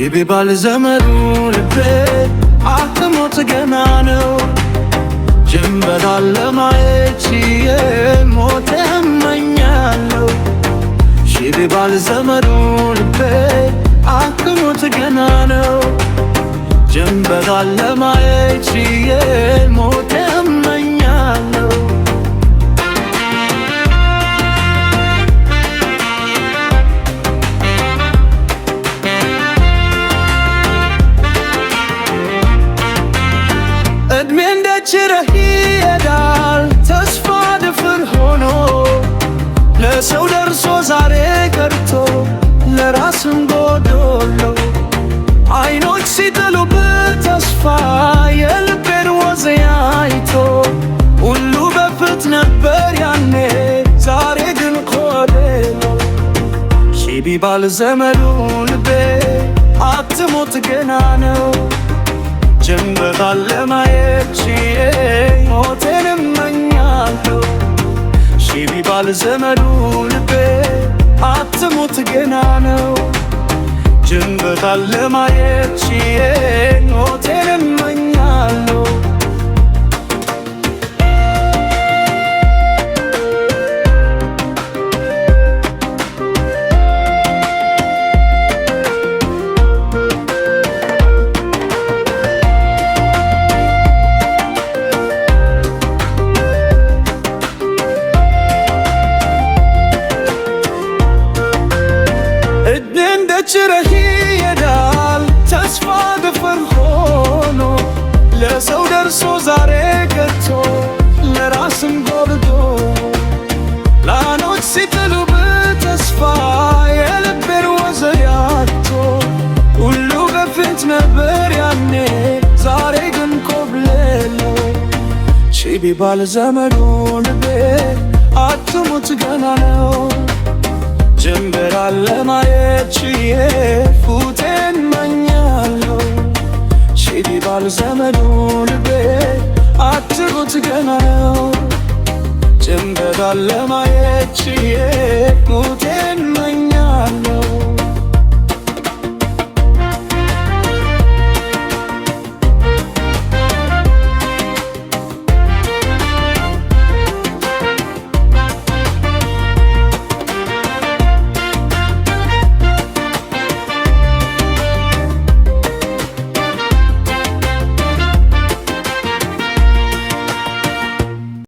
ቢባል ዘመኑ ልቤ አትሞት ገና ነው። ጀንበሯን ለማየት ችዬ ሞት እመኛለሁ። ቢባል ዘመኑ ልቤ አትሞት ገና ነው። ጀንበሯን ለማየት ችዬ ሞት እመኛለሁ። እድሜ እንደ ችረህ ይሄዳል ተስፋ ድፍን ሆኖ፣ ለሰው ደርሶ ዛሬ ቀርቶ ለራስም ጎዶሎ። አይኖች ሲጥሉብህ ተስፋ የልቤን ወዝ አይቶ፣ ሁሉ በፊት ነበር ያኔ ዛሬ ግን ኮሌሎ። ቢባል ዘመኑ ልቤ አትሞት ገና ነው። ጀንበሯን ለማየት ችዬ ሞቴን እመኛለሁ። ቢባል ዘመኑ ልቤ አትሞት ገና ነው። ጀንበሯን ለማየት ችዬ ሞቴን እመኛለሁ። ችረህ ይሄዳል ተስፋ ድፍን ሆኖ፣ ለሰው ደርሶ ዛሬ ቀርቶ ለራስም ጎብቶ። ላኖች ሲጥሉብህ ተስፋ የልቤን ወዝ አጥቶ፣ ሁሉ በፊት ነበር ያኔ ዛሬ ግን ኮብሌሎ። ቢባል ዘመኑ ልቤ አትሞት ገና ነው። ጀንበሯን ለማየት ችዬ ሞቴን እመኛለሁ። ቢባል ዘመኑ ልቤ አትሞት ገና ነው። ጀንበሯን ለማየት ችዬ